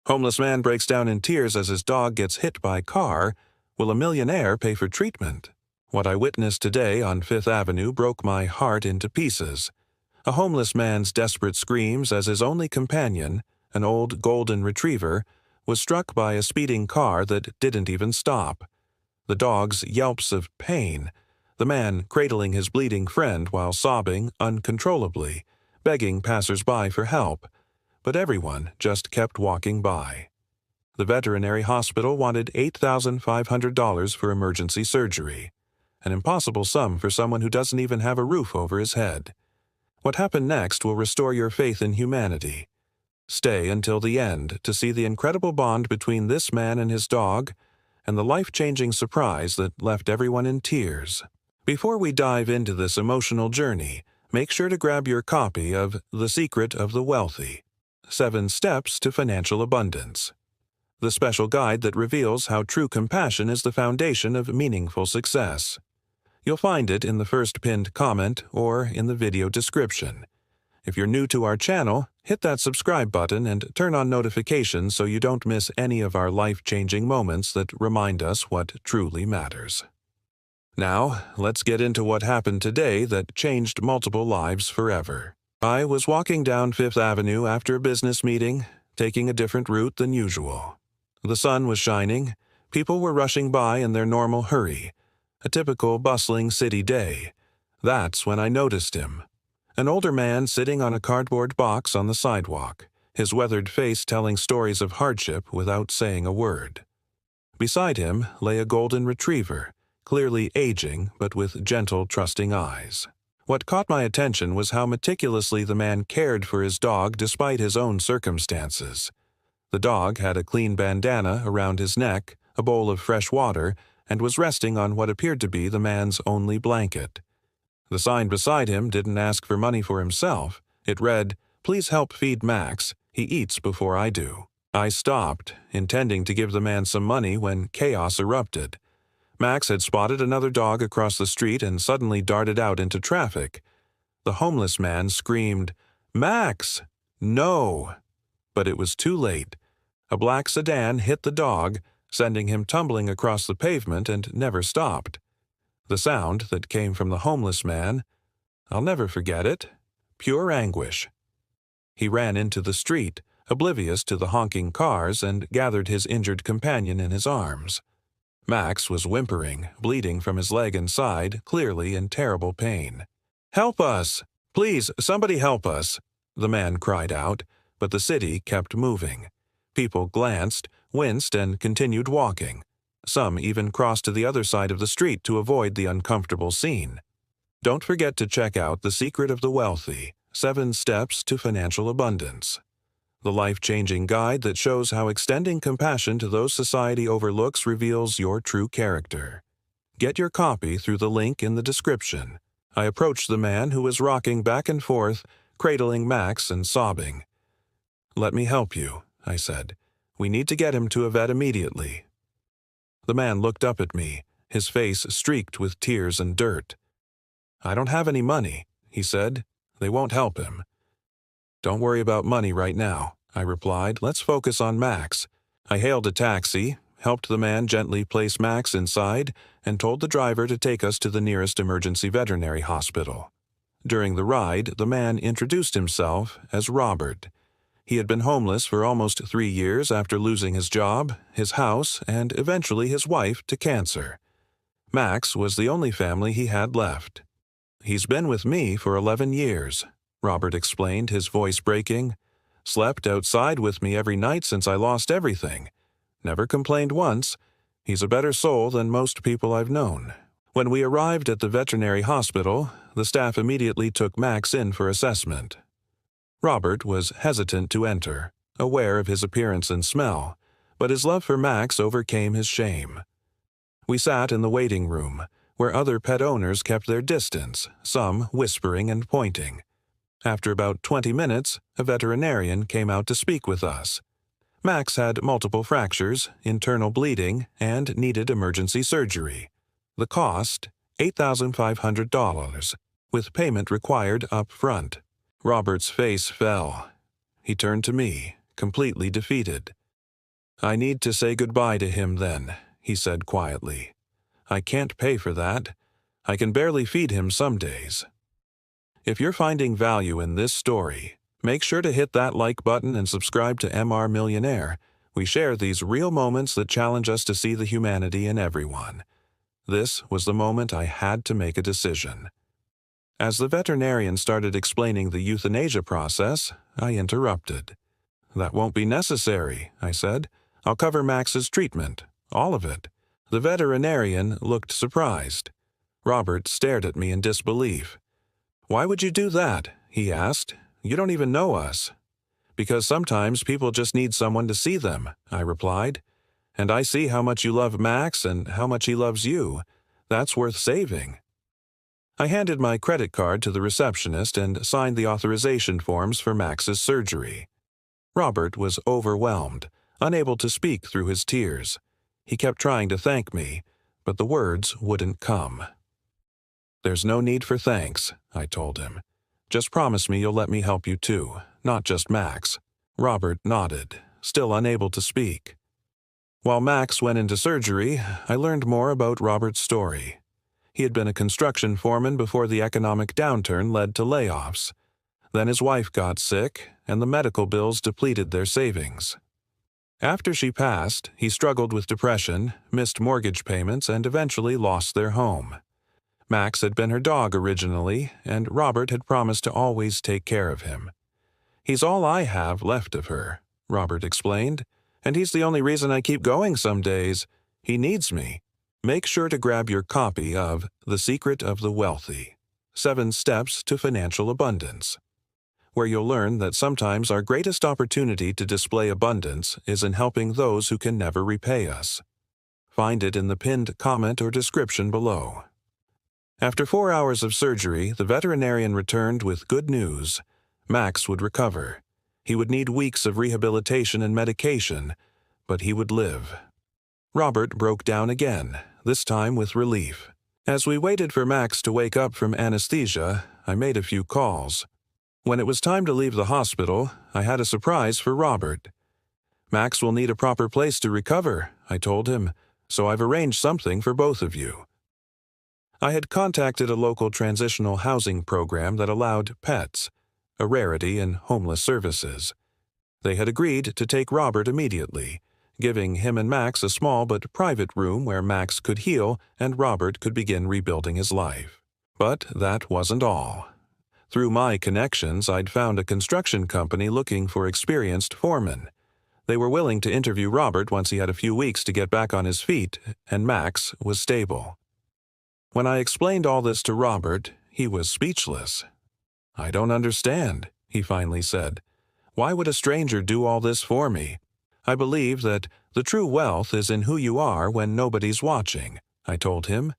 Homeless man breaks down in tears as his dog gets hit by car. Will a millionaire pay for treatment? What I witnessed today on Fifth Avenue broke my heart into pieces. A homeless man's desperate screams as his only companion, an old golden retriever, was struck by a speeding car that didn't even stop. The dog's yelps of pain, the man cradling his bleeding friend while sobbing uncontrollably, begging passers-by for help, but everyone just kept walking by. The veterinary hospital wanted $8,500 for emergency surgery, an impossible sum for someone who doesn't even have a roof over his head. What happened next will restore your faith in humanity. Stay until the end to see the incredible bond between this man and his dog, and the life-changing surprise that left everyone in tears. Before we dive into this emotional journey, make sure to grab your copy of The Secret of the Wealthy: 7 Steps to Financial Abundance, the special guide that reveals how true compassion is the foundation of meaningful success. You'll find it in the first pinned comment or in the video description. If you're new to our channel, hit that subscribe button and turn on notifications so you don't miss any of our life-changing moments that remind us what truly matters. Now, let's get into what happened today that changed multiple lives forever. I was walking down Fifth Avenue after a business meeting, taking a different route than usual. The sun was shining, people were rushing by in their normal hurry, a typical bustling city day. That's when I noticed him. An older man sitting on a cardboard box on the sidewalk, his weathered face telling stories of hardship without saying a word. Beside him lay a golden retriever, clearly aging but with gentle, trusting eyes. What caught my attention was how meticulously the man cared for his dog despite his own circumstances. The dog had a clean bandana around his neck, a bowl of fresh water, and was resting on what appeared to be the man's only blanket. The sign beside him didn't ask for money for himself. It read, "Please help feed Max. He eats before I do." I stopped, intending to give the man some money when chaos erupted. Max had spotted another dog across the street and suddenly darted out into traffic. The homeless man screamed, "Max! No!" But it was too late. A black sedan hit the dog, sending him tumbling across the pavement and never stopped. The sound that came from the homeless man, I'll never forget it, pure anguish. He ran into the street, oblivious to the honking cars, and gathered his injured companion in his arms. Max was whimpering, bleeding from his leg and side, clearly in terrible pain. "Help us! Please, somebody help us!" the man cried out, but the city kept moving. People glanced, winced, and continued walking. Some even crossed to the other side of the street to avoid the uncomfortable scene. Don't forget to check out The Secret of the Wealthy: 7 Steps to Financial Abundance, the life-changing guide that shows how extending compassion to those society overlooks reveals your true character. Get your copy through the link in the description. I approached the man who was rocking back and forth, cradling Max and sobbing. "Let me help you," I said. "We need to get him to a vet immediately." The man looked up at me, his face streaked with tears and dirt. "I don't have any money," he said. "They won't help him." "Don't worry about money right now," I replied. "Let's focus on Max." I hailed a taxi, helped the man gently place Max inside, and told the driver to take us to the nearest emergency veterinary hospital. During the ride, the man introduced himself as Robert. He had been homeless for almost 3 years after losing his job, his house, and eventually his wife to cancer. Max was the only family he had left. "He's been with me for 11 years, Robert explained, his voice breaking. "Slept outside with me every night since I lost everything. Never complained once. He's a better soul than most people I've known." When we arrived at the veterinary hospital, the staff immediately took Max in for assessment. Robert was hesitant to enter, aware of his appearance and smell, but his love for Max overcame his shame. We sat in the waiting room, where other pet owners kept their distance, some whispering and pointing. After about 20 minutes, a veterinarian came out to speak with us. Max had multiple fractures, internal bleeding, and needed emergency surgery. The cost, $8,500, with payment required up front. Robert's face fell. He turned to me, completely defeated. "I need to say goodbye to him then," he said quietly. "I can't pay for that. I can barely feed him some days." If you're finding value in this story, make sure to hit that like button and subscribe to MR Millionaire. We share these real moments that challenge us to see the humanity in everyone. This was the moment I had to make a decision. As the veterinarian started explaining the euthanasia process, I interrupted. "That won't be necessary," I said. "I'll cover Max's treatment, all of it." The veterinarian looked surprised. Robert stared at me in disbelief. "Why would you do that?" he asked. "You don't even know us." "Because sometimes people just need someone to see them," I replied. "And I see how much you love Max and how much he loves you. That's worth saving." I handed my credit card to the receptionist and signed the authorization forms for Max's surgery. Robert was overwhelmed, unable to speak through his tears. He kept trying to thank me, but the words wouldn't come. "There's no need for thanks," I told him. "Just promise me you'll let me help you too, not just Max." Robert nodded, still unable to speak. While Max went into surgery, I learned more about Robert's story. He had been a construction foreman before the economic downturn led to layoffs. Then his wife got sick, and the medical bills depleted their savings. After she passed, he struggled with depression, missed mortgage payments, and eventually lost their home. Max had been her dog originally, and Robert had promised to always take care of him. "He's all I have left of her," Robert explained, "and he's the only reason I keep going some days. He needs me." Make sure to grab your copy of The Secret of the Wealthy, 7 Steps to Financial Abundance, where you'll learn that sometimes our greatest opportunity to display abundance is in helping those who can never repay us. Find it in the pinned comment or description below. After 4 hours of surgery, the veterinarian returned with good news. Max would recover. He would need weeks of rehabilitation and medication, but he would live. Robert broke down again, this time with relief. As we waited for Max to wake up from anesthesia, I made a few calls. When it was time to leave the hospital, I had a surprise for Robert. "Max will need a proper place to recover," I told him, "so I've arranged something for both of you." I had contacted a local transitional housing program that allowed pets, a rarity in homeless services. They had agreed to take Robert immediately, giving him and Max a small but private room where Max could heal and Robert could begin rebuilding his life. But that wasn't all. Through my connections, I'd found a construction company looking for experienced foremen. They were willing to interview Robert once he had a few weeks to get back on his feet, and Max was stable. When I explained all this to Robert, he was speechless. "I don't understand," he finally said. "Why would a stranger do all this for me? I believe that the true wealth is in who you are when nobody's watching," I told him.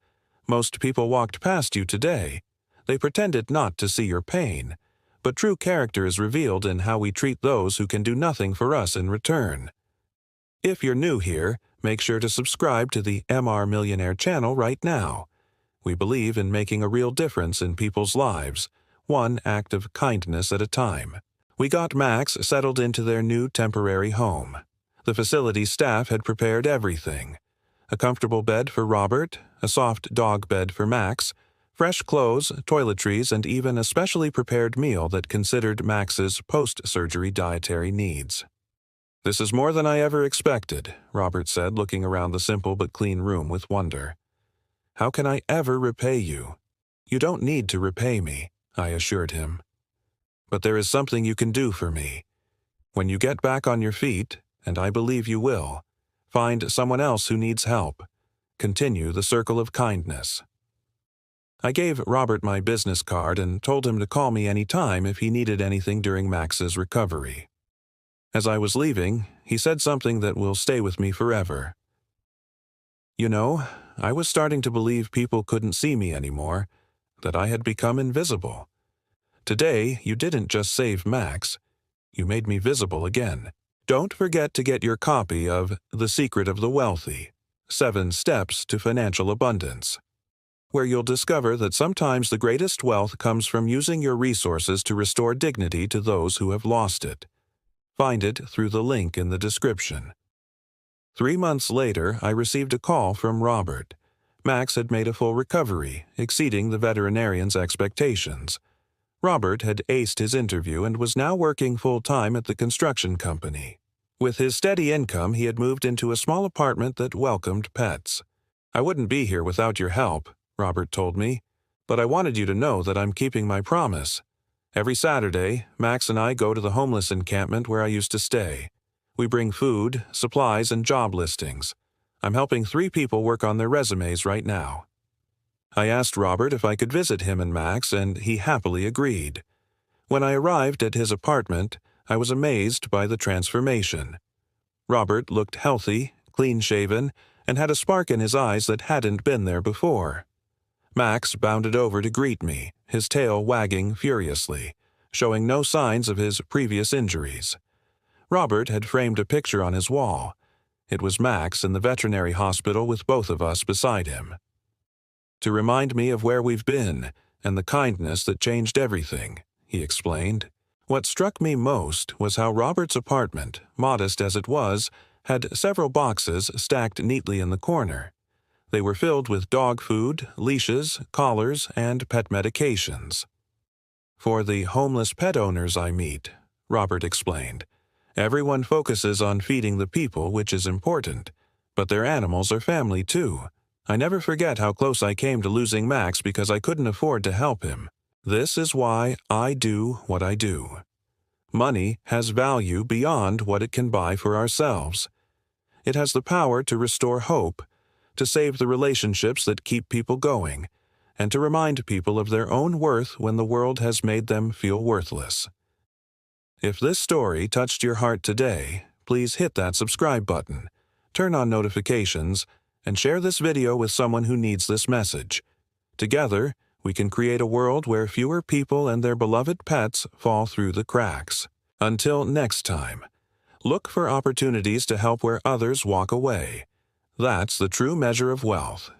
"Most people walked past you today. They pretended not to see your pain, but true character is revealed in how we treat those who can do nothing for us in return." If you're new here, make sure to subscribe to the MR Millionaire channel right now. We believe in making a real difference in people's lives, one act of kindness at a time. We got Max settled into their new temporary home. The facility staff had prepared everything: a comfortable bed for Robert, a soft dog bed for Max, fresh clothes, toiletries, and even a specially prepared meal that considered Max's post-surgery dietary needs. "This is more than I ever expected," Robert said, looking around the simple but clean room with wonder. "How can I ever repay you?" "You don't need to repay me," I assured him. "But there is something you can do for me. When you get back on your feet, and I believe you will, find someone else who needs help. Continue the circle of kindness." I gave Robert my business card and told him to call me any time if he needed anything during Max's recovery. As I was leaving, he said something that will stay with me forever. "You know, I was starting to believe people couldn't see me anymore, that I had become invisible. Today, you didn't just save Max, you made me visible again." Don't forget to get your copy of The Secret of the Wealthy, 7 Steps to Financial Abundance, where you'll discover that sometimes the greatest wealth comes from using your resources to restore dignity to those who have lost it. Find it through the link in the description. 3 months later, I received a call from Robert. Max had made a full recovery, exceeding the veterinarian's expectations. Robert had aced his interview and was now working full-time at the construction company. With his steady income, he had moved into a small apartment that welcomed pets. "I wouldn't be here without your help," Robert told me, "but I wanted you to know that I'm keeping my promise. Every Saturday, Max and I go to the homeless encampment where I used to stay. We bring food, supplies, and job listings. I'm helping 3 people work on their resumes right now." I asked Robert if I could visit him and Max, and he happily agreed. When I arrived at his apartment, I was amazed by the transformation. Robert looked healthy, clean-shaven, and had a spark in his eyes that hadn't been there before. Max bounded over to greet me, his tail wagging furiously, showing no signs of his previous injuries. Robert had framed a picture on his wall. It was Max in the veterinary hospital with both of us beside him. "To remind me of where we've been and the kindness that changed everything," he explained. What struck me most was how Robert's apartment, modest as it was, had several boxes stacked neatly in the corner. They were filled with dog food, leashes, collars, and pet medications. "For the homeless pet owners I meet," Robert explained, "everyone focuses on feeding the people, which is important, but their animals are family too. I never forget how close I came to losing Max because I couldn't afford to help him. This is why I do what I do. Money has value beyond what it can buy for ourselves. It has the power to restore hope, to save the relationships that keep people going, and to remind people of their own worth when the world has made them feel worthless." If this story touched your heart today, please hit that subscribe button, turn on notifications, and share this video with someone who needs this message. Together, we can create a world where fewer people and their beloved pets fall through the cracks. Until next time, look for opportunities to help where others walk away. That's the true measure of wealth.